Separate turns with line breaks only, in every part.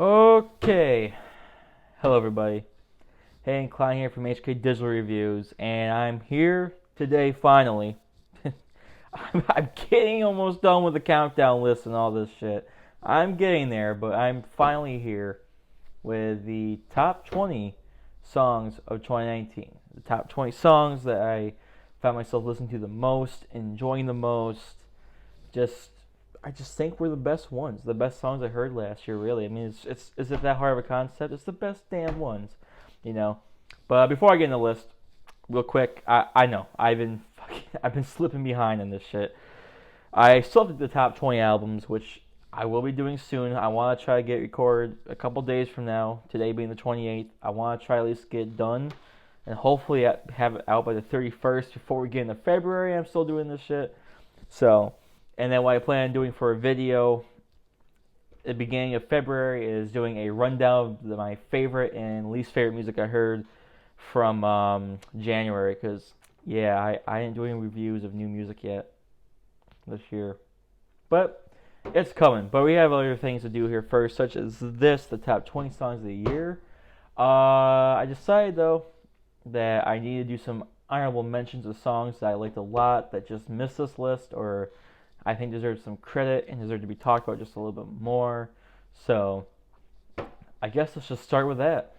Okay, hello everybody. Hey, and Klein here from HK Digital Reviews, and I'm here today finally. I'm getting almost done with the countdown list and all this shit. I'm getting there, but I'm finally here with the top 20 songs of 2019. The top 20 songs that I found myself listening to the most, enjoying the most, just I just think we're the best ones, the best songs I heard last year. Really, I mean, it's is it that hard of a concept? It's the best damn ones, you know. But before I get in the list, real quick, I know I've been slipping behind in this shit. I still have the top 20 albums, which I will be doing soon. I want to try to get recorded a couple days from now. Today being the 28th, I want to try at least get it done, and hopefully have it out by the 31st before we get into February. I'm still doing this shit, so. And then what I plan on doing for a video at the beginning of February is doing a rundown of my favorite and least favorite music I heard from January. Because, yeah, I didn't do any reviews of new music yet this year. But it's coming. But we have other things to do here first, such as this, the top 20 songs of the year. I decided, though, that I need to do some honorable mentions of songs that I liked a lot that just missed this list, or I think deserve some credit and deserve to be talked about just a little bit more. So I guess let's just start with that.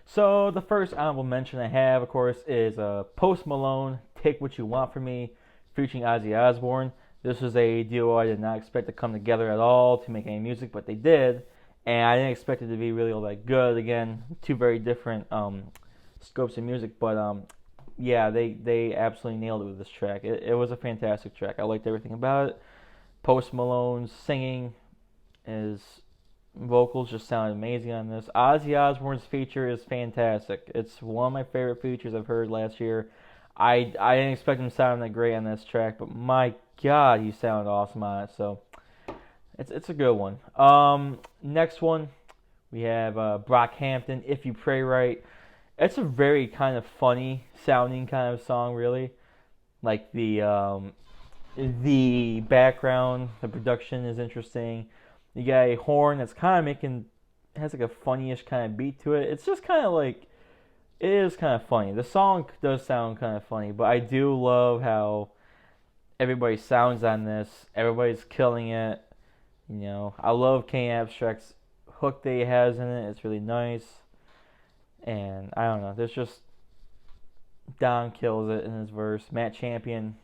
So the first honorable mention I have, of course, is Post Malone, "Take What You Want From Me," featuring Ozzy Osbourne. This was a duo I did not expect to come together at all to make any music, but they did, and I didn't expect it to be really all that good. Again, two very different scopes of music, but yeah, they absolutely nailed it with this track. It was a fantastic track. I liked everything about it. Post Malone's singing, his vocals just sounded amazing on this. Ozzy Osbourne's feature is fantastic. It's one of my favorite features I've heard last year. I didn't expect him to sound that great on this track, but my God, he sounded awesome on it. So it's a good one. Next one, we have Brockhampton, "If You Pray Right." It's a very kind of funny sounding kind of song, really. Like the background, the production is interesting. You got a horn that's kind of has like a funny-ish kind of beat to it. It's just kind of like, it is kind of funny. The song does sound kind of funny, but I do love how everybody sounds on this. Everybody's killing it. You know, I love Kane Abstract's hook that he has in it. It's really nice. And I don't know, there's just Don kills it in his verse. Matt Champion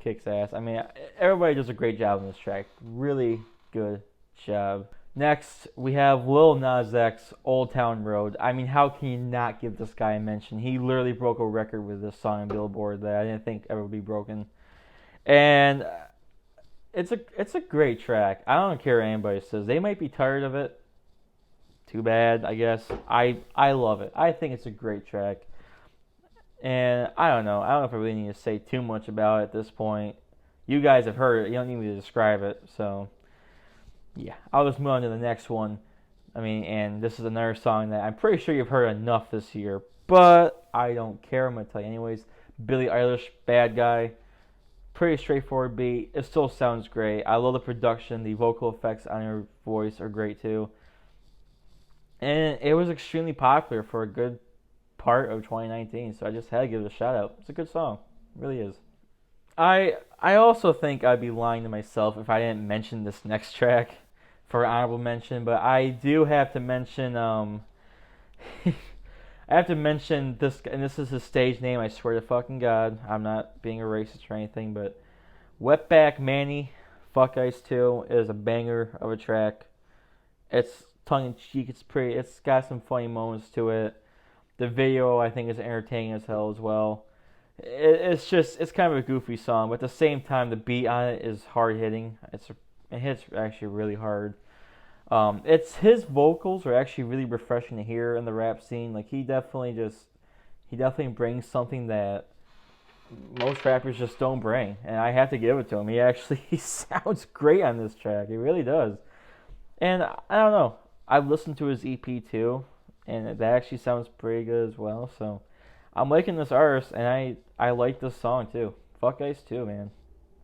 kicks ass. I mean, everybody does a great job on this track. Really good job. Next, we have Lil Nas X, "Old Town Road." I mean, how can you not give this guy a mention? He literally broke a record with this song on Billboard that I didn't think ever would be broken. And it's a great track. I don't care what anybody says. They might be tired of it. Too bad, I guess. I love it. I think it's a great track. And I don't know if I really need to say too much about it at this point. You guys have heard it. You don't need me to describe it. So, yeah. I'll just move on to the next one. I mean, and this is another song that I'm pretty sure you've heard enough this year. But I don't care. I'm going to tell you anyways. Billie Eilish, "Bad Guy." Pretty straightforward beat. It still sounds great. I love the production. The vocal effects on her voice are great too. And it was extremely popular for a good part of 2019, so I just had to give it a shout out. It's a good song. It really is. I also think I'd be lying to myself if I didn't mention this next track for honorable mention, but I do have to mention I have to mention this, and this is his stage name, I swear to fucking God. I'm not being a racist or anything, but Wetback Manny, "Fuck Ice 2" is a banger of a track. It's tongue-in-cheek, it's pretty, it's got some funny moments to it. The video, I think, is entertaining as hell as well. It's kind of a goofy song, but at the same time, the beat on it is hard-hitting. It hits actually really hard. It's his vocals are actually really refreshing to hear in the rap scene. Like, he definitely brings something that most rappers just don't bring, and I have to give it to him. He sounds great on this track. He really does. And I don't know. I've listened to his EP too, and that actually sounds pretty good as well. So I'm liking this artist, and I like this song too. Fuck Ice too, man.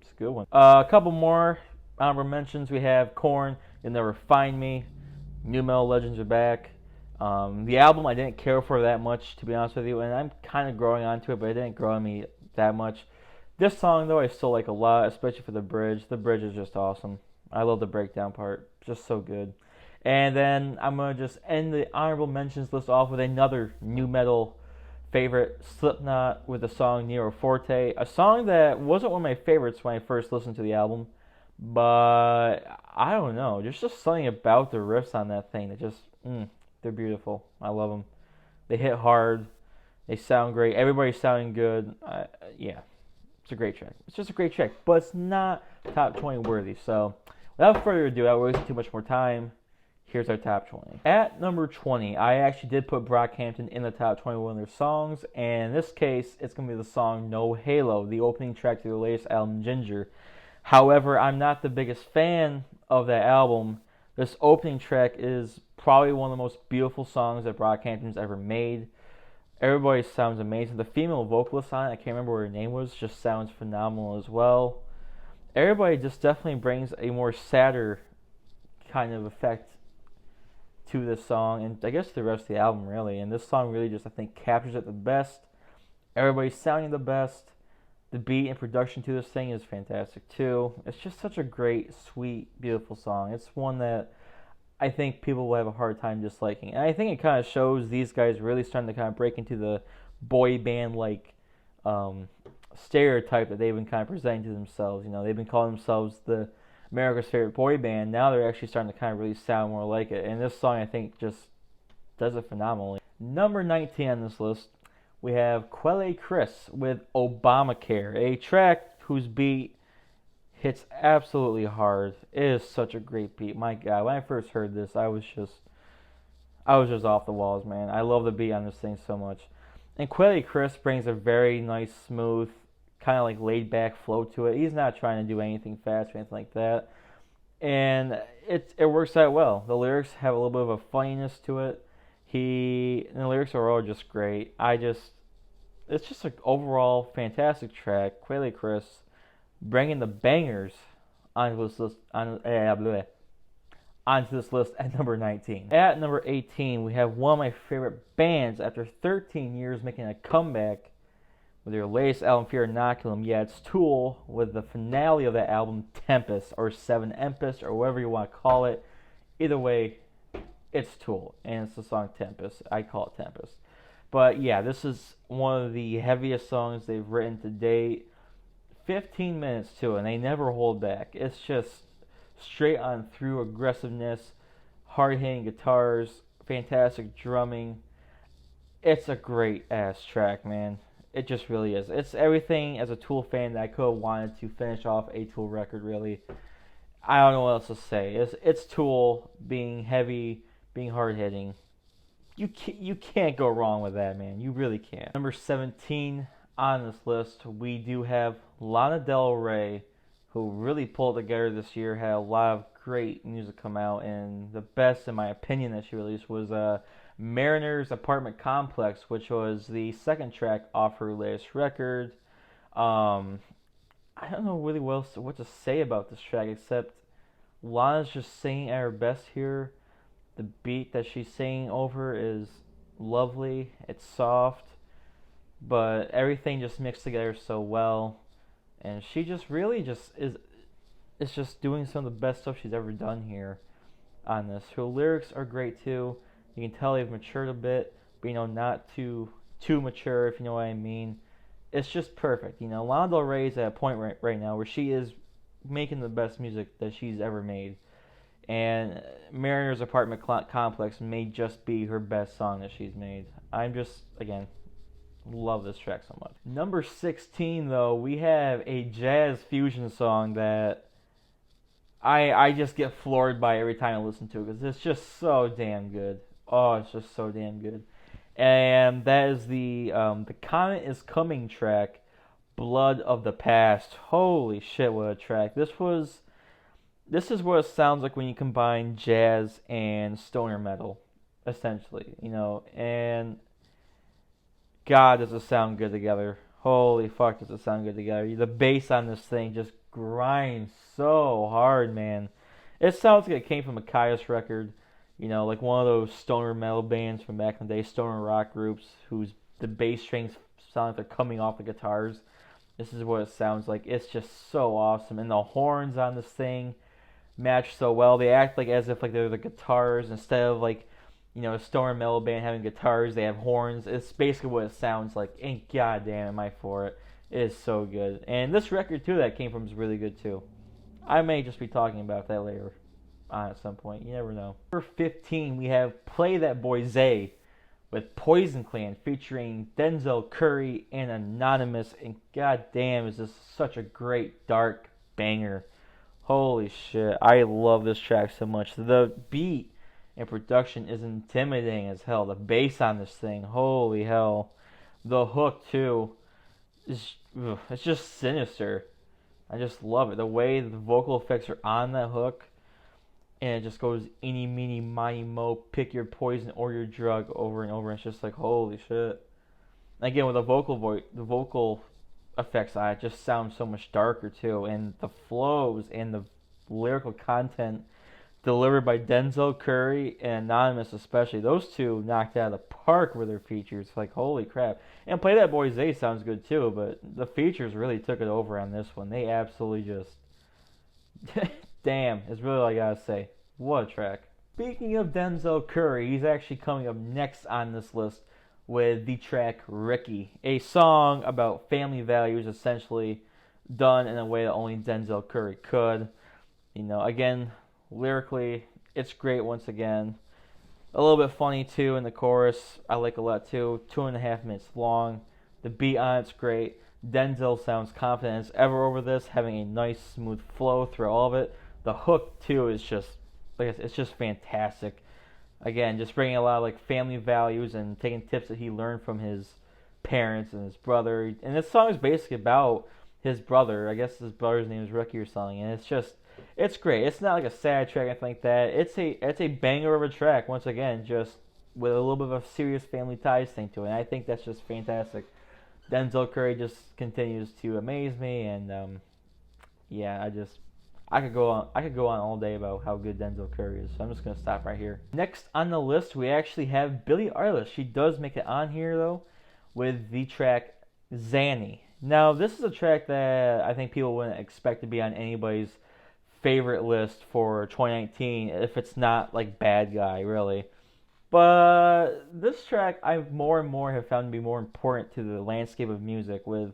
It's a good one. A couple more honorable mentions. We have Korn, "You'll Never Find Me." New metal legends are back. The album I didn't care for that much, to be honest with you, and I'm kind of growing onto it, but it didn't grow on me that much. This song, though, I still like a lot, especially for the bridge. The bridge is just awesome. I love the breakdown part. Just so good. And then I'm going to just end the honorable mentions list off with another new metal favorite, Slipknot, with the song Nero Forte. A song that wasn't one of my favorites when I first listened to the album, but I don't know. There's just something about the riffs on that thing that just, they're beautiful. I love them. They hit hard. They sound great. Everybody's sounding good. Yeah, it's a great track. It's just a great track, but it's not top 20 worthy. So, without further ado, I won't waste too much more time. Here's our top 20. At number 20, I actually did put Brockhampton in the top 21 of their songs, and in this case, it's going to be the song No Halo, the opening track to their latest album, Ginger. However, I'm not the biggest fan of that album. This opening track is probably one of the most beautiful songs that Brockhampton's ever made. Everybody sounds amazing. The female vocalist on it, I can't remember what her name was, just sounds phenomenal as well. Everybody just definitely brings a more sadder kind of effect to this song, and I guess the rest of the album really. And this song really just, I think, captures it the best. Everybody's sounding the best. The beat and production to this thing is fantastic too. It's just such a great, sweet, beautiful song. It's one that I think people will have a hard time disliking. And I think it kind of shows these guys really starting to kind of break into the boy band like stereotype that they've been kind of presenting to themselves. You know, they've been calling themselves the America's favorite boy band. Now they're actually starting to kind of really sound more like it. And this song, I think, just does it phenomenally. Number 19 on this list, we have Quelle Chris with Obamacare, a track whose beat hits absolutely hard. It is such a great beat. My God, when I first heard this, I was just off the walls, man. I love the beat on this thing so much. And Quelle Chris brings a very nice, smooth, kind of like laid back flow to it. He's not trying to do anything fast or anything like that. And it works out well. The lyrics have a little bit of a funniness to it. And the lyrics are all just great. It's just an overall fantastic track. Quelle Chris bringing the bangers onto this list at number 19. At number 18, we have one of my favorite bands after 13 years making a comeback with their latest album, Fear Inoculum. Yeah, it's Tool with the finale of that album, Tempest, or Seven Empest, or whatever you want to call it. Either way, it's Tool, and it's the song Tempest. I call it Tempest. But yeah, this is one of the heaviest songs they've written to date. 15 minutes too, and they never hold back. It's just straight on through aggressiveness, hard-hitting guitars, fantastic drumming. It's a great ass track, man. It just really is. It's everything as a Tool fan that I could have wanted to finish off a Tool record, really. I don't know what else to say. It's Tool being heavy, being hard-hitting. You can't go wrong with that, man. You really can't. Number 17 on this list, we do have Lana Del Rey, who really pulled together this year, had a lot of great music come out, and the best, in my opinion, that she released was Mariner's Apartment Complex, which was the second track off her latest record. I don't know really what to say about this track, except Lana's just singing at her best here. The beat that she's singing over is lovely. It's soft, but everything just mixed together so well. And she just really is just doing some of the best stuff she's ever done here on this. Her lyrics are great too. You can tell they've matured a bit, but not too mature, if you know what I mean. It's just perfect. Lana Del Rey is at a point right now where she is making the best music that she's ever made. And Mariner's Apartment Complex may just be her best song that she's made. I'm just, again, love this track so much. Number 16, though, we have a jazz fusion song that I just get floored by every time I listen to it, because it's just so damn good. Oh, it's just so damn good. And that is the Comet is Coming track, Blood of the Past. Holy shit, what a track. This is what it sounds like when you combine jazz and stoner metal, essentially, and God, does it sound good together. Holy fuck, does it sound good together. The bass on this thing just grinds so hard, man. It sounds like it came from a Caius record. like one of those stoner metal bands from back in the day, stoner rock groups, whose the bass strings sound like they're coming off the guitars. This is what it sounds like. It's just so awesome, and the horns on this thing match so well. They act like as if like they're the guitars instead of like a stoner metal band having guitars. They have horns. It's basically what it sounds like. And goddamn, am I for it? It is so good. And this record too that came from is really good too. I may just be talking about that later on at some point. You never know. Number 15, we have Playthatboizay with Poison Clan featuring Denzel, Curry, and Anonymuz. And goddamn, is this such a great dark banger. Holy shit, I love this track so much. The beat and production is intimidating as hell. The bass on this thing, holy hell. The hook too it's just sinister. I just love it. The way the vocal effects are on that hook, and it just goes eeny, meeny, miny, mo, pick your poison or your drug over and over. It's just like, holy shit. Again, with the vocal effects on it just sounds so much darker too, and the flows and the lyrical content delivered by Denzel, Curry, and Anonymuz especially. Those two knocked it out of the park with their features. Like, holy crap. And Playthatboizay sounds good too, but the features really took it over on this one. They absolutely just... Damn, is really all I gotta say. What a track. Speaking of Denzel Curry, he's actually coming up next on this list with the track Ricky, a song about family values, essentially done in a way that only Denzel Curry could. Again, lyrically, it's great once again. A little bit funny too in the chorus. I like a lot too. 2.5 minutes long. The beat on it's great. Denzel sounds confident as ever over this, having a nice smooth flow through all of it. The hook too is just, it's just fantastic. Again, just bringing a lot of like family values and taking tips that he learned from his parents and his brother. And this song is basically about his brother. I guess his brother's name is Ricky or something. And it's great. It's not like a sad track or anything like that. It's a banger of a track. Once again, just with a little bit of a serious family ties thing to it. And I think that's just fantastic. Denzel Curry just continues to amaze me, and yeah, I could go on all day about how good Denzel Curry is. So I'm just gonna stop right here. Next on the list, we actually have Billie Eilish. She does make it on here though, with the track Xanny. Now this is a track that I think people wouldn't expect to be on anybody's favorite list for 2019 if it's not like Bad Guy, really. But this track I more and more have found to be more important to the landscape of music, with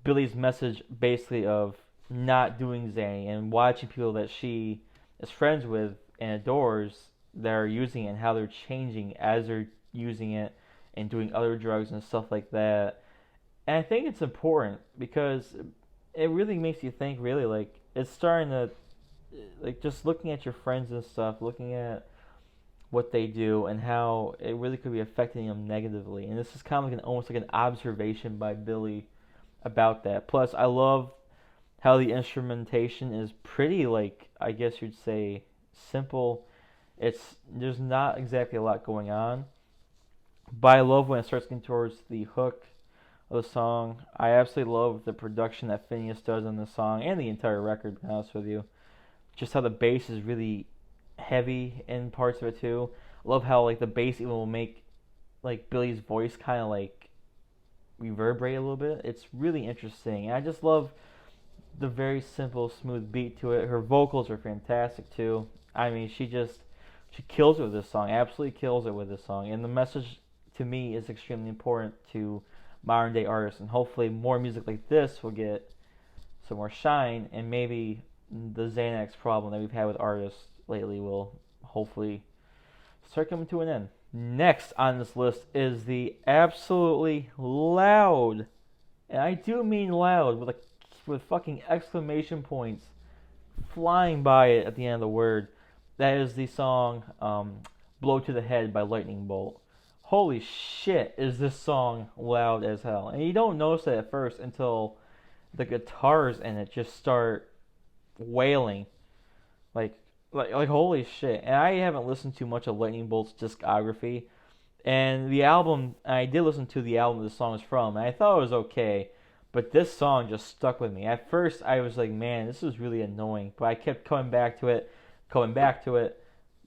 Billie's message basically of not doing Xanny and watching people that she is friends with and adores that are using it and how they're changing as they're using it and doing other drugs and stuff like that. And I think it's important because it really makes you think, really, like, it's starting to, like, just looking at your friends and stuff, looking at what they do and how it really could be affecting them negatively. And this is kind of like almost like an observation by Billie about that. Plus, I love how the instrumentation is pretty, like, I guess you'd say, simple. There's not exactly a lot going on, but I love when it starts getting towards the hook of the song. I absolutely love the production that Phineas does on the song and the entire record, to be honest with you. Just how the bass is really heavy in parts of it too. I love how like the bass even will make like Billie's voice kind of like reverberate a little bit. It's really interesting. And I just love the very simple, smooth beat to it. Her vocals are fantastic too. I mean, she kills it with this song. Absolutely kills it with this song. And the message to me is extremely important to modern day artists. And hopefully more music like this will get some more shine, and maybe the Xanax problem that we've had with artists lately will hopefully start coming to an end. Next on this list is the absolutely loud, and I do mean loud, with fucking exclamation points flying by it at the end of the word. That is the song Blow to the Head by Lightning Bolt. Holy shit, is this song loud as hell. And you don't notice it at first until the guitars in it just start wailing. Like holy shit. And I haven't listened to much of Lightning Bolt's discography. And the album, I did listen to the album the song is from, and I thought it was okay. But this song just stuck with me. At first, I was like, man, this is really annoying. But I kept coming back to it.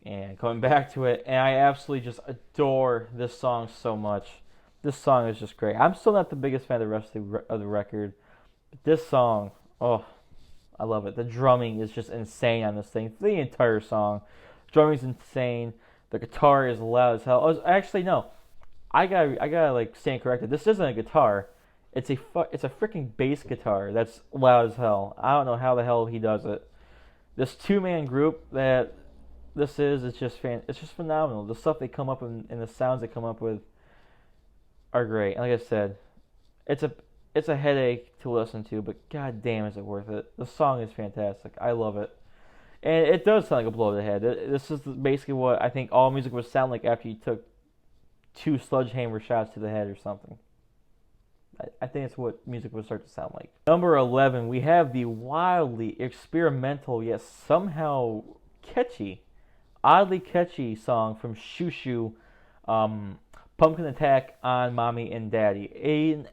and coming back to it, and I absolutely just adore this song so much. This song is just great. I'm still not the biggest fan of the rest of the record, but this song, oh, I love it. The drumming is just insane on this thing. The entire song, drumming's insane. The guitar is loud as hell. Oh, actually, no, I gotta like stand corrected. This isn't a guitar. It's a freaking bass guitar that's loud as hell. I don't know how the hell he does it. This two-man group that this is, it's just phenomenal. The stuff they come up with and the sounds they come up with are great. Like I said, it's a it's a headache to listen to, but god damn is it worth it. The song is fantastic. I love it. And it does sound like a blow to the head. This is basically what I think all music would sound like after you took two sledgehammer shots to the head or something. I think it's what music would start to sound like. Number 11, we have the wildly experimental yet somehow catchy, oddly catchy song from Shoo Shoo, Pumpkin Attack on Mommy and Daddy.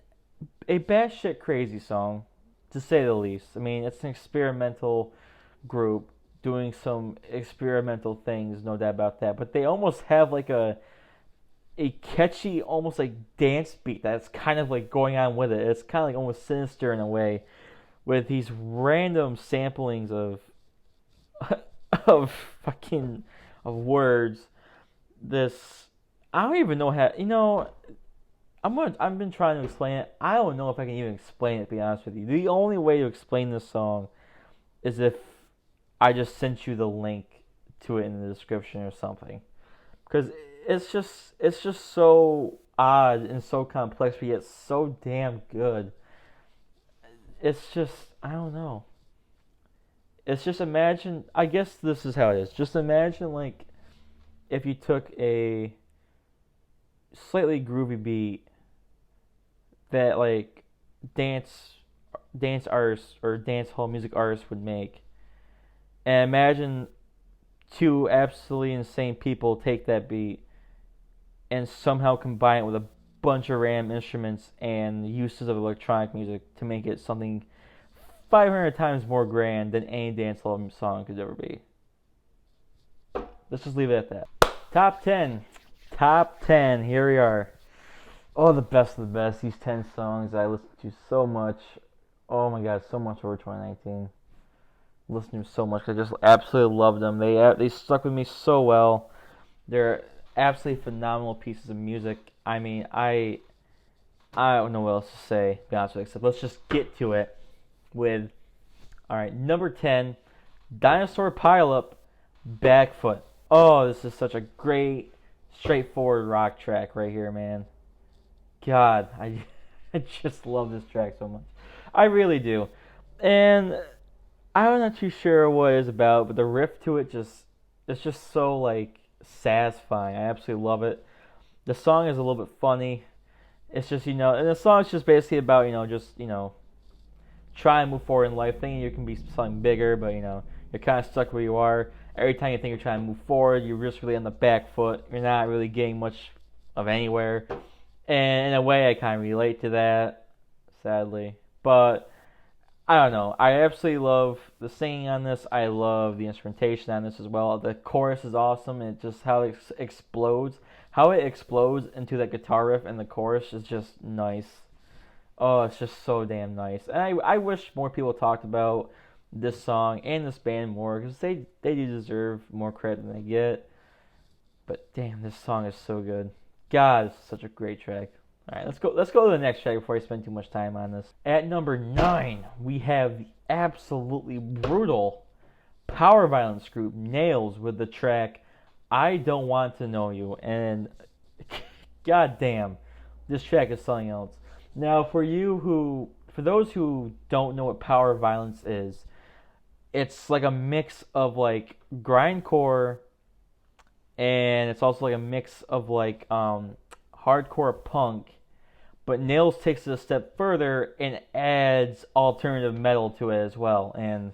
A batshit crazy song, to say the least. I mean, it's an experimental group doing some experimental things, no doubt about that. But they almost have like a catchy, almost like dance beat that's kind of like going on with it. It's kind of like almost sinister in a way, with these random samplings of of fucking of words. This I don't even know how. I've been trying to explain it. I don't know if I can even explain it. To be honest with you, the only way to explain this song is if I just sent you the link to it in the description or something, because it's just so odd and so complex, but yet so damn good. It's just I don't know. It's just imagine. I guess this is how it is. Just imagine like if you took a slightly groovy beat that like dance artists or dance hall music artists would make, and imagine two absolutely insane people take that beat and somehow combine it with a bunch of random instruments and uses of electronic music to make it something 500 times more grand than any dancehall song could ever be. Let's just leave it at that. Top 10. Top 10. Here we are. Oh, the best of the best. These 10 songs I listened to so much. Oh my god, so much over 2019. Listened to so much. I just absolutely loved them. They stuck with me so well. They're absolutely phenomenal pieces of music. I mean, I don't know what else to say, to be honest with you, except let's just get to it with, alright, number 10, Dinosaur Pileup, Backfoot. Oh, this is such a great, straightforward rock track right here, man. God, I just love this track so much. I really do. And I'm not too sure what it's about, but the riff to it it's just so like satisfying. I absolutely love it. The song is a little bit funny. It's just, and the song is just basically about, try and move forward in life, thinking you can be something bigger, but you're kind of stuck where you are. Every time you think you're trying to move forward, you're just really on the back foot. You're not really getting much of anywhere. And in a way, I kind of relate to that, sadly. But I don't know. I absolutely love the singing on this. I love the instrumentation on this as well. The chorus is awesome, and just how it explodes. How it explodes into that guitar riff and the chorus is just nice. Oh, it's just so damn nice. And I wish more people talked about this song and this band more, because they do deserve more credit than they get. But damn, this song is so good. God, it's such a great track. Alright, let's go to the next track before I spend too much time on this. At number 9, we have the absolutely brutal power violence group Nails with the track I Don't Want to Know You. And god damn, this track is something else. Now, for those who don't know what power violence is, it's like a mix of like grindcore, and it's also like a mix of like hardcore punk, but Nails takes it a step further and adds alternative metal to it as well. And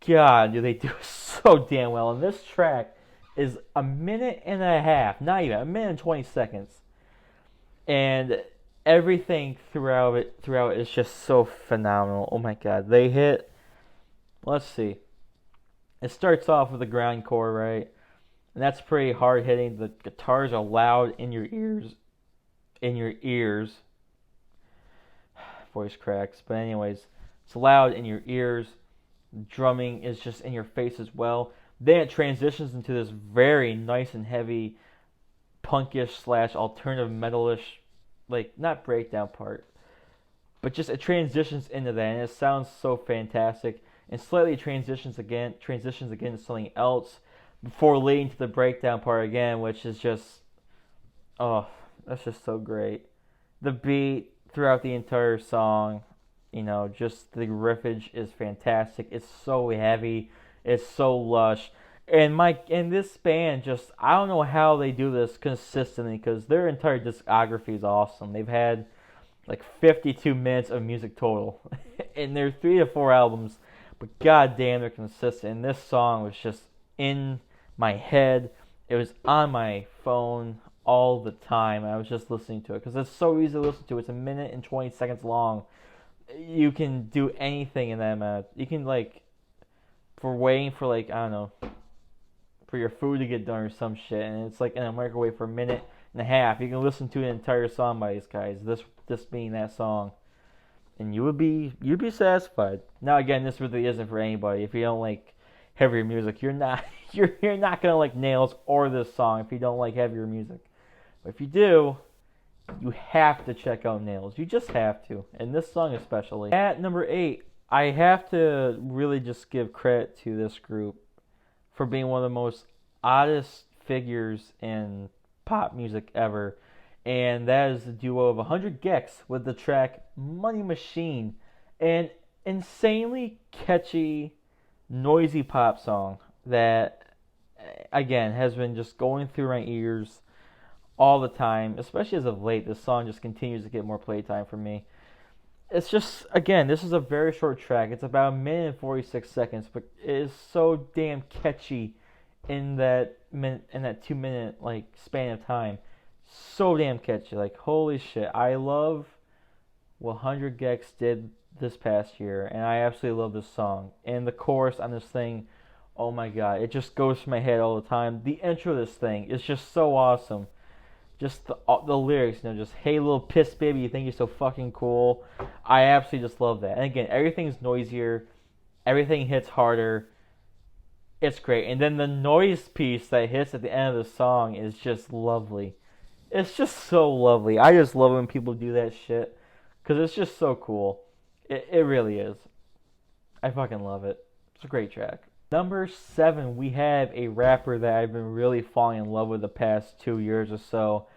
god, do they do it so damn well. And this track is a minute and a half, not even a minute and 20 seconds, and everything throughout it is just so phenomenal. Oh my god, they hit. Let's see. It starts off with a grindcore, right? And that's pretty hard hitting. The guitars are loud in your ears. In your ears. Voice cracks. But anyways, it's loud in your ears. Drumming is just in your face as well. Then it transitions into this very nice and heavy punkish / alternative metalish, like, not breakdown part, but just it transitions into that, and it sounds so fantastic. And slightly transitions again to something else before leading to the breakdown part again, which is just, oh, that's just so great. The beat throughout the entire song, just the riffage is fantastic. It's so heavy, it's so lush. And this band, just, I don't know how they do this consistently, because their entire discography is awesome. They've had like 52 minutes of music total in their 3 to 4 albums, but goddamn, they're consistent. And this song was just in my head. It was on my phone all the time. I was just listening to it because it's so easy to listen to. It's 1 minute and 20 seconds long. You can do anything in that amount. You can, like, for waiting for, like, I don't know, for your food to get done or some shit, and it's like in a microwave for 1.5 minutes, you can listen to an entire song by these guys. This being that song, and you'd be satisfied. Now again, this really isn't for anybody. If you don't like heavier music, you're not gonna like Nails or this song if you don't like heavier music. But if you do, you have to check out Nails. You just have to, and this song especially. At number 8, I have to really just give credit to this group for being one of the most oddest figures in pop music ever. And that is the duo of 100 gecs with the track Money Machine. An insanely catchy, noisy pop song that, again, has been just going through my ears all the time. Especially as of late, this song just continues to get more playtime for me. It's just, again, this is a very short track. It's about 1 minute and 46 seconds, but it is so damn catchy in that 2 minute like span of time. So damn catchy. Like, holy shit. I love what 100 gecs did this past year, and I absolutely love this song. And the chorus on this thing, oh my god, it just goes through my head all the time. The intro of this thing is just so awesome. Just the lyrics, just, hey little piss baby, you think you're so fucking cool. I absolutely just love that. And again, everything's noisier, everything hits harder. It's great. And then the noise piece that hits at the end of the song is just lovely. It's just so lovely. I just love when people do that shit, because it's just so cool. It really is. I fucking love it. It's a great track. Number 7, we have a rapper that I've been really falling in love with the past 2 years or so,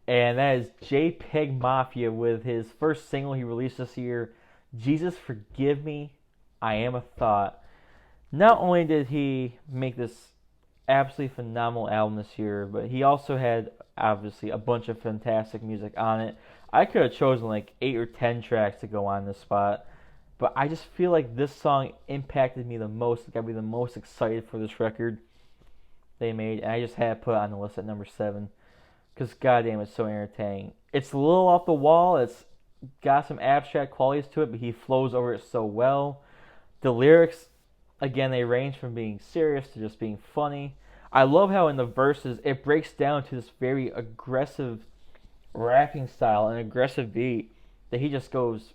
and that is Jpegmafia with his first single he released this year, Jesus Forgive Me, I Am a Thot. Not only did he make this absolutely phenomenal album this year, but he also had, obviously, a bunch of fantastic music on it. I could have chosen like 8 or 10 tracks to go on this spot, but I just feel like this song impacted me the most. It got me the most excited for this record they made, and I just had to put it on the list at number 7, because goddamn, it's so entertaining. It's a little off the wall. It's got some abstract qualities to it, but he flows over it so well. The lyrics, again, they range from being serious to just being funny. I love how in the verses it breaks down to this very aggressive rapping style, an aggressive beat that he just goes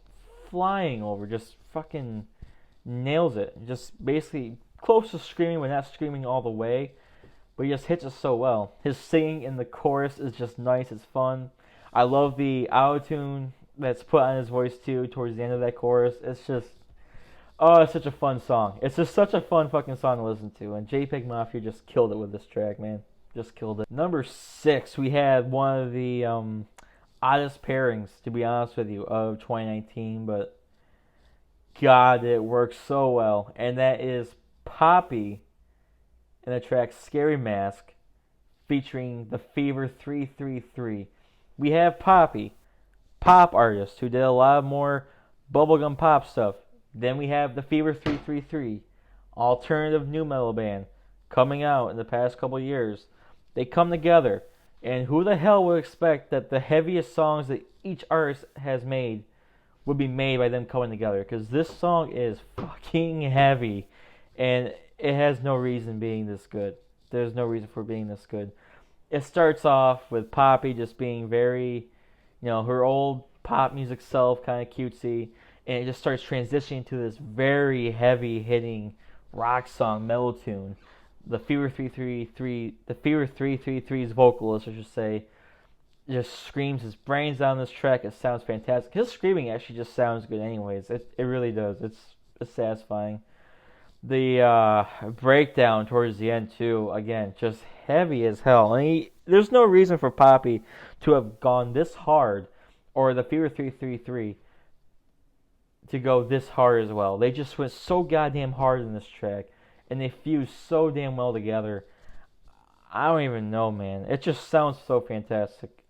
flying over, just fucking nails it. Just basically close to screaming, but not screaming all the way. But he just hits it so well. His singing in the chorus is just nice, it's fun. I love the auto-tune that's put on his voice too towards the end of that chorus. It's just, oh, it's such a fun song. It's just such a fun fucking song to listen to. And Jpegmafia just killed it with this track, man. Just killed it. Number 6, we had one of the oddest pairings, to be honest with you, of 2019. But God, it works so well. And that is Poppy in the track Scary Mask featuring the Fever 333. We have Poppy, pop artist who did a lot more bubblegum pop stuff. Then we have the Fever 333, alternative nu metal band, coming out in the past couple years. They come together, and who the hell would expect that the heaviest songs that each artist has made would be made by them coming together? Because this song is fucking heavy, and it has no reason being this good. There's no reason for being this good. It starts off with Poppy just being very, her old pop music self, kind of cutesy, and it just starts transitioning to this very heavy hitting rock song mellow tune. The Fever 333's vocalist, I should say, just screams his brains out on this track. It sounds fantastic. His screaming actually just sounds good anyways. It really does. It's satisfying. The breakdown towards the end too, again, just heavy as hell. And there's no reason for Poppy to have gone this hard, or the Fever 333 to go this hard as well. They just went so goddamn hard in this track, and they fused so damn well together. I don't even know, man. It just sounds so fantastic.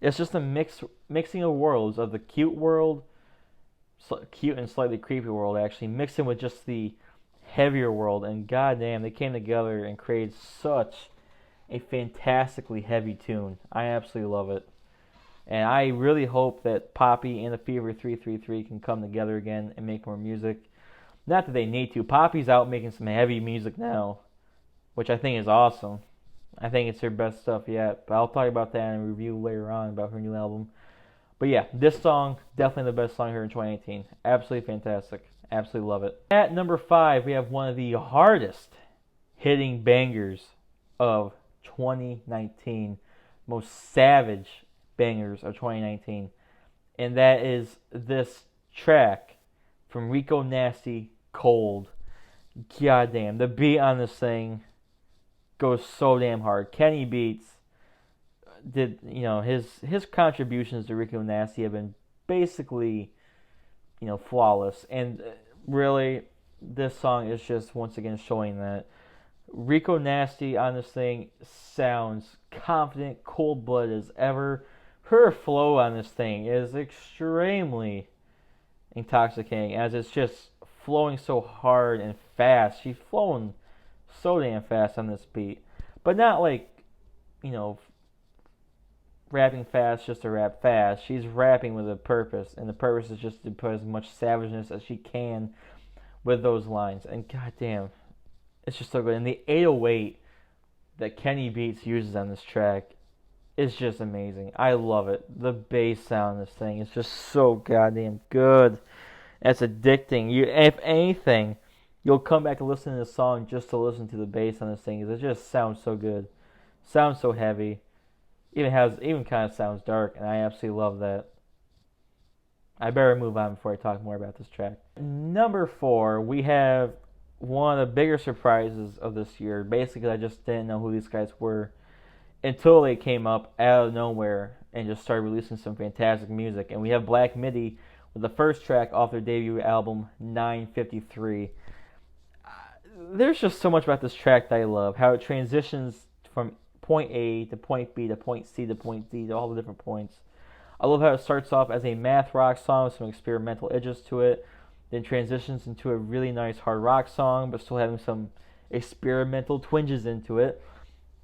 It's just a mixing of worlds of the cute world, cute and slightly creepy world, actually, mixing with just the heavier world, and goddamn, they came together and created such a fantastically heavy tune. I absolutely love it. And I really hope that Poppy and the Fever 333 can come together again and make more music. Not that they need to. Poppy's out making some heavy music now, which I think is awesome. I think it's her best stuff yet, but I'll talk about that in a review later on about her new album. But yeah, this song, definitely the best song here in 2018. Absolutely fantastic. Absolutely love it. At number 5, we have one of the hardest hitting bangers of 2019. Most savage bangers of 2019. And that is this track from Rico Nasty, Cold. Goddamn, the beat on this thing goes so damn hard. Kenny Beats did, his contributions to Rico Nasty have been basically, flawless. And really, this song is just once again showing that Rico Nasty on this thing sounds confident, cold-blooded as ever. Her flow on this thing is extremely intoxicating, as it's just flowing so hard and fast. She's flowing so damn fast on this beat, but not like, rapping fast just to rap fast. She's rapping with a purpose, and the purpose is just to put as much savageness as she can with those lines. And goddamn, it's just so good. And the 808 that Kenny Beats uses on this track is just amazing. I love it. The bass sound on this thing is just so goddamn good. It's addicting. If anything, you'll come back and listen to this song just to listen to the bass on this thing, because it just sounds so good. Sounds so heavy. Even kind of sounds dark, and I absolutely love that. I better move on before I talk more about this track. Number 4, we have one of the bigger surprises of this year. Basically, I just didn't know who these guys were until they came up out of nowhere and just started releasing some fantastic music. And we have Black Midi with the first track off their debut album, 953. There's just so much about this track that I love. How it transitions from point A to point B to point C to point D to all the different points. I love how it starts off as a math rock song with some experimental edges to it, then transitions into a really nice hard rock song, but still having some experimental twinges into it.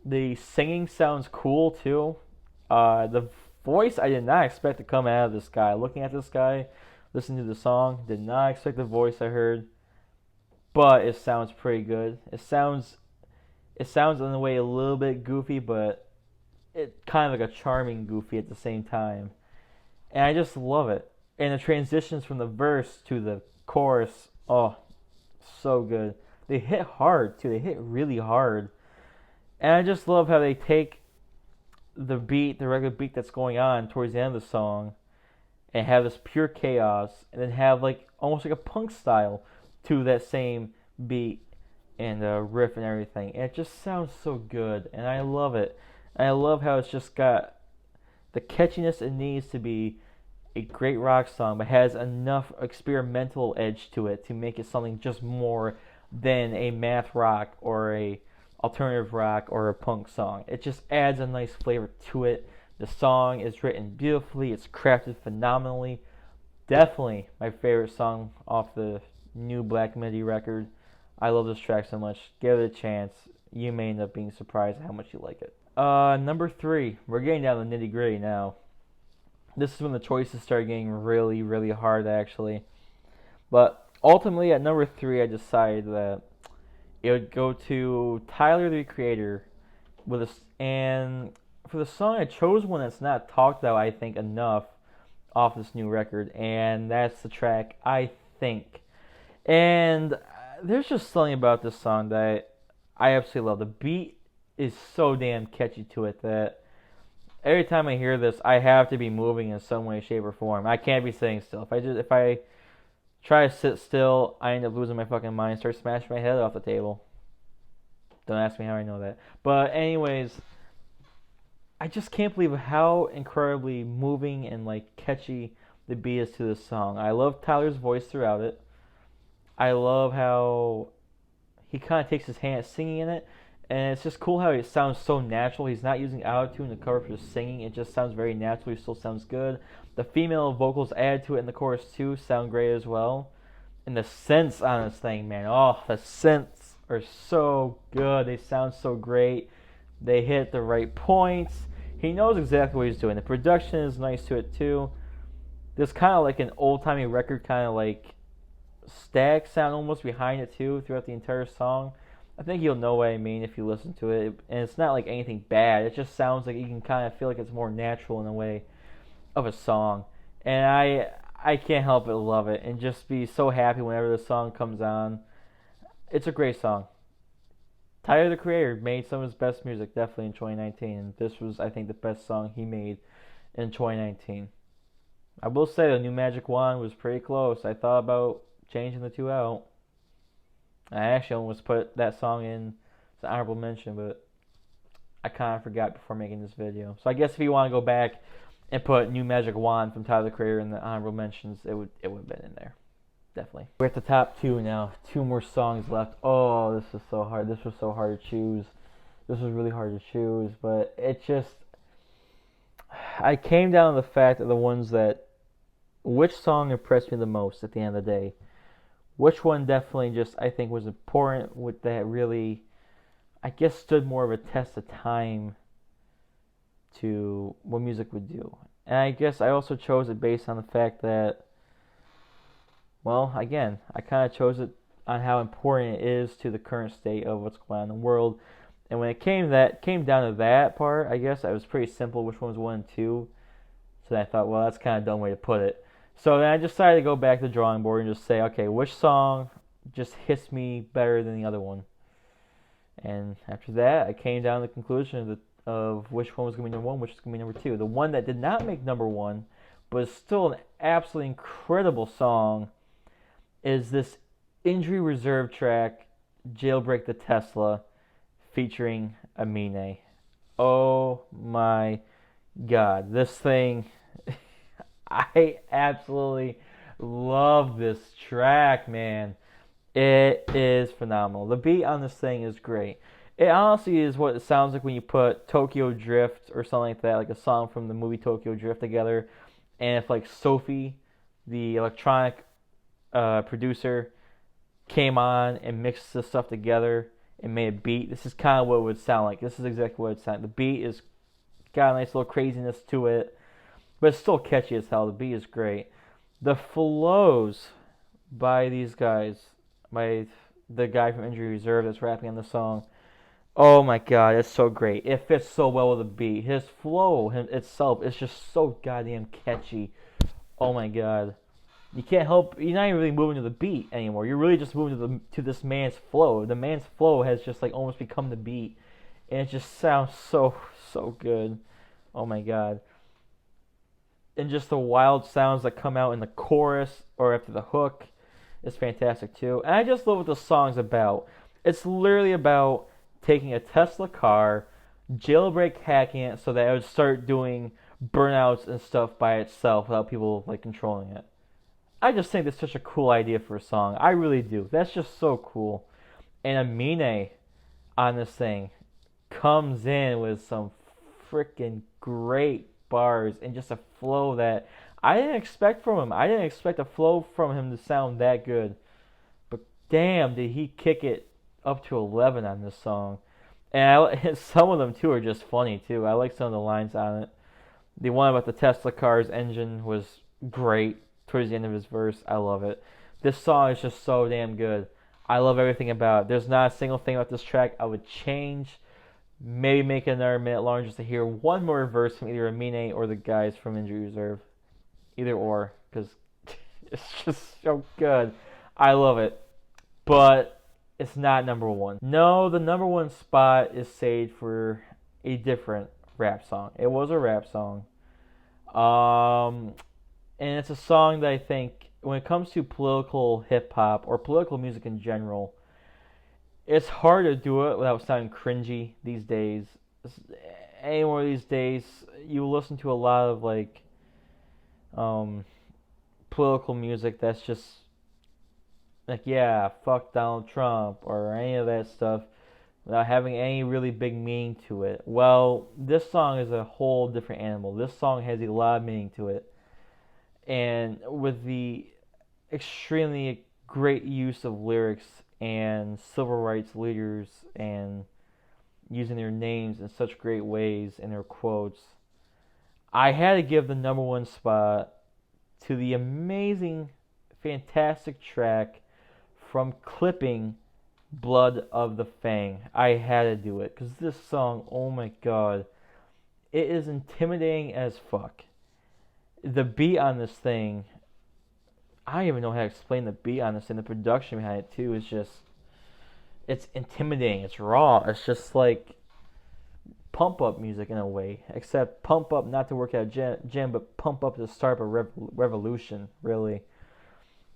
The singing sounds cool too. The voice I did not expect to come out of this guy. Looking at this guy, listening to the song, did not expect the voice I heard, but it sounds pretty good. It sounds in a way a little bit goofy, but it kind of like a charming goofy at the same time. And I just love it. And the transitions from the verse to the chorus, oh, so good. They hit hard too. They hit really hard. And I just love how they take the beat, the regular beat that's going on towards the end of the song, and have this pure chaos, and then have like almost like a punk style to that same beat and riff and everything. And it just sounds so good, and I love it. And I love how it's just got the catchiness it needs to be a great rock song, but has enough experimental edge to it to make it something just more than a math rock or a alternative rock or a punk song. It just adds a nice flavor to it. The song is written beautifully. It's crafted phenomenally. Definitely my favorite song off the new Black Midi record. I love this track so much. Give it a chance. You may end up being surprised at how much you like it. Number 3. We're getting down to the nitty gritty now. This is when the choices start getting really, really hard, actually. But ultimately, at number 3, I decided that it would go to Tyler the Creator with and for the song I chose one that's not talked about I think enough off this new record, and that's the track I Think. And there's just something about this song that I absolutely love. The beat is so damn catchy to it that every time I hear this, I have to be moving in some way, shape, or form. I can't be sitting still. If I try to sit still, I end up losing my fucking mind, start smashing my head off the table. Don't ask me how I know that. But anyways, I just can't believe how incredibly moving and like catchy the beat is to this song. I love Tyler's voice throughout it. I love how he kind of takes his hand at singing in it, and it's just cool how it sounds so natural. He's not using autotune to cover for just singing. It just sounds very natural. He still sounds good. The female vocals added to it in the chorus too sound great as well. And the synths on this thing, man. Oh, the synths are so good. They sound so great. They hit the right points. He knows exactly what he's doing. The production is nice to it too. There's kind of like an old-timey record kind of like static sound almost behind it too throughout the entire song. I think you'll know what I mean if you listen to it. And it's not like anything bad. It just sounds like you can kind of feel like it's more natural in a way of a song. And I can't help but love it and just be so happy whenever the song comes on. It's a great song. Tyler the Creator made some of his best music definitely in 2019, and this was, I think, the best song he made in 2019. I will say the new Magic Wand was pretty close. I thought about changing the two out. I actually almost put that song in as an honorable mention, but I kind of forgot before making this video. So I guess if you want to go back and put New Magic Wand from Tyler the Creator in the honorable mentions, it would have been in there. Definitely. We're at the top two now. 2 more songs left. Oh, this is so hard. This was so hard to choose. This was really hard to choose, but it just... I came down to the fact of the ones that... Which song impressed me the most at the end of the day? Which one definitely just, I think, was important with that really... I guess stood more of a test of time to what music would do. And I guess I also chose it based on the fact that, well, again, I kind of chose it on how important it is to the current state of what's going on in the world. And when it came down to that part, I guess I was pretty simple which one was 1 and 2. So then I thought, well, that's kind of a dumb way to put it. So then I decided to go back to the drawing board and just say, okay, which song just hits me better than the other one? And after that, I came down to the conclusion of which one was going to be number 1, which was going to be number 2. The one that did not make number 1, but is still an absolutely incredible song, is this injury reserve track, Jailbreak the Tesla, featuring Amine. Oh my god, this thing, I absolutely love this track, man. It is phenomenal. The beat on this thing is great. It honestly is what it sounds like when you put Tokyo Drift or something like that, like a song from the movie Tokyo Drift together, and if like Sophie, the electronic producer, came on and mixed this stuff together and made a beat. This is kind of what it would sound like. This is exactly what it sounds like. The beat is got a nice little craziness to it, but it's still catchy as hell. The beat is great. The flows by these guys, by the guy from Injury Reserve that's rapping on the song, oh my god, it's so great. It fits so well with the beat. His flow itself is just so goddamn catchy. Oh my god. You can't help, you're not even really moving to the beat anymore. You're really just moving to this man's flow. The man's flow has just like almost become the beat. And it just sounds so good. Oh my god. And just the wild sounds that come out in the chorus or after the hook is fantastic too. And I just love what the song's about. It's literally about taking a Tesla car, jailbreak hacking it so that it would start doing burnouts and stuff by itself without people like controlling it. I just think that's such a cool idea for a song. I really do. That's just so cool. And Amine on this thing comes in with some freaking great bars and just a flow that I didn't expect from him. I didn't expect a flow from him to sound that good. But damn, did he kick it up to 11 on this song. And some of them, too, are just funny, too. I like some of the lines on it. The one about the Tesla car's engine was great towards the end of his verse. I love it. This song is just so damn good. I love everything about it. There's not a single thing about this track I would change. Maybe make it another minute longer just to hear one more verse from either Amine or the guys from Injury Reserve. Either or, because it's just so good. I love it. But it's not number one. No, the number one spot is saved for a different rap song. It was a rap song. And it's a song that I think, when it comes to political hip hop or political music in general, it's hard to do it without sounding cringy these days. Anymore these days, you listen to a lot of like political music that's just like, yeah, fuck Donald Trump or any of that stuff without having any really big meaning to it. Well, this song is a whole different animal. This song has a lot of meaning to it. And with the extremely great use of lyrics and civil rights leaders and using their names in such great ways in their quotes, I had to give the number one spot to the amazing, fantastic track from Clipping, Blood of the Fang. I had to do it because this song, oh my god, it is intimidating as fuck. The beat on this thing, I don't even know how to explain the beat on this thing. The production behind it too is just, it's intimidating. It's raw. It's just like pump up music in a way, except pump up not to work at a gym, but pump up to start a revolution, really.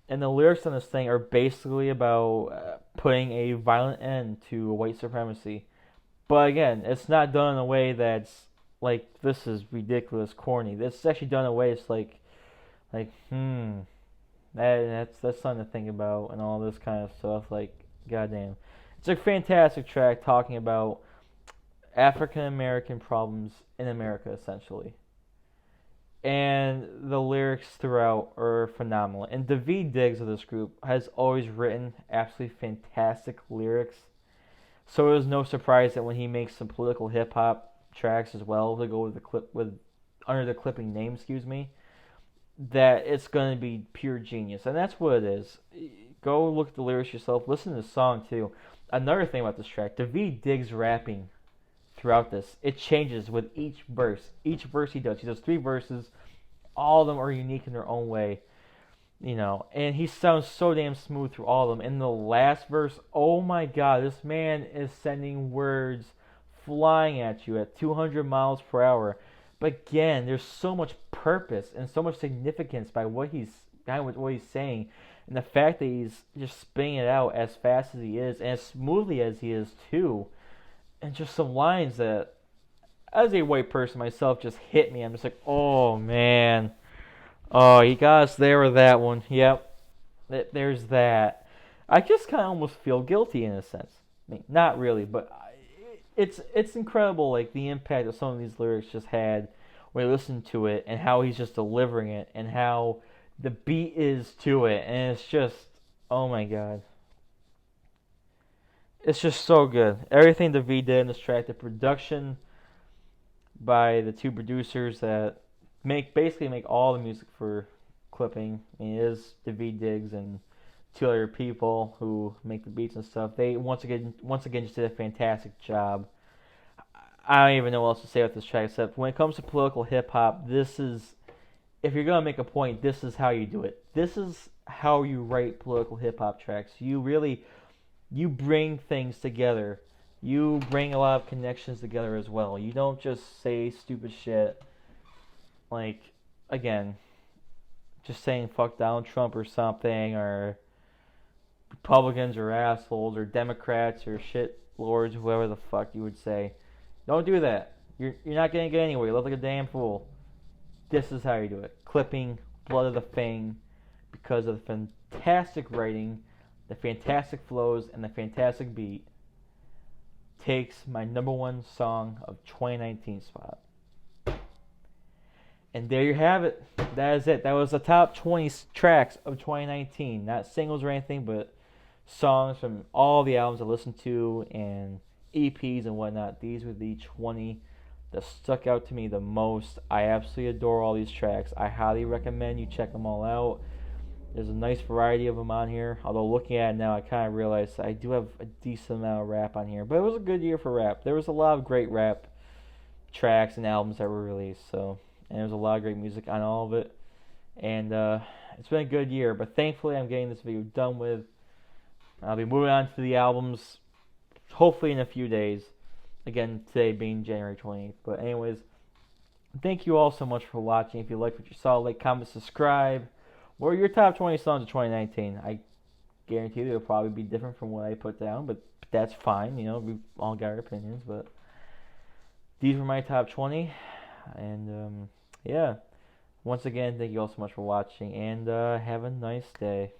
And the lyrics on this thing are basically about putting a violent end to white supremacy. But again, it's not done in a way that's like, this is ridiculous, corny. It's actually done in a way it's like that's something to think about and all this kind of stuff. Like, goddamn, it's a fantastic track talking about African American problems in America, essentially. And the lyrics throughout are phenomenal. And Daveed Diggs of this group has always written absolutely fantastic lyrics. So it was no surprise that when he makes some political hip hop tracks as well to go with under the Clipping name, that it's going to be pure genius. And that's what it is. Go look at the lyrics yourself. Listen to the song too. Another thing about this track, Daveed Diggs rapping throughout this, it changes with each verse. Each verse he does 3 verses. All of them are unique in their own way, and he sounds so damn smooth through all of them. In the last verse, oh my god, this man is sending words flying at you at 200 miles per hour. But again, there's so much purpose and so much significance by what he's saying, and the fact that he's just spitting it out as fast as he is and as smoothly as he is too. And just some lines that, as a white person myself, just hit me. I'm just like, oh man, oh, you got us there with that one. Yep, there's that. I just kind of almost feel guilty in a sense. I mean, not really, but it's incredible, like the impact that some of these lyrics just had when you listen to it, and how he's just delivering it, and how the beat is to it, and it's just, oh my god. It's just so good. Everything Daveed did in this track, the production by the 2 producers that basically make all the music for Clipping. I mean, it is Daveed Diggs and 2 other people who make the beats and stuff. They once again just did a fantastic job. I don't even know what else to say about this track, except when it comes to political hip hop, this is, if you're gonna make a point, this is how you do it. This is how you write political hip hop tracks. You bring things together. You bring a lot of connections together as well. You don't just say stupid shit like, again, just saying fuck Donald Trump or something, or Republicans are assholes, or Democrats or shit lords, whoever the fuck you would say. Don't do that. You're not gonna get anywhere. You look like a damn fool. This is how you do it. Clipping, Blood of the Fang, because of the fantastic writing, the fantastic flows, and the fantastic beat, takes my number one song of 2019 spot. And there you have it. That is it. That was the top 20 tracks of 2019. Not singles or anything, but songs from all the albums I listened to and EPs and whatnot. These were the 20 that stuck out to me the most. I absolutely adore all these tracks. I highly recommend you check them all out. There's a nice variety of them on here. Although looking at it now, I kind of realized I do have a decent amount of rap on here. But it was a good year for rap. There was a lot of great rap tracks and albums that were released. And there was a lot of great music on all of it. And it's been a good year. But thankfully, I'm getting this video done with. I'll be moving on to the albums hopefully in a few days. Again, today being January 28th. But anyways, thank you all so much for watching. If you liked what you saw, like, comment, subscribe. What are your top 20 songs of 2019? I guarantee they'll probably be different from what I put down, but that's fine. You know, we all got our opinions, but these were my top 20. And yeah, once again, thank you all so much for watching, and have a nice day.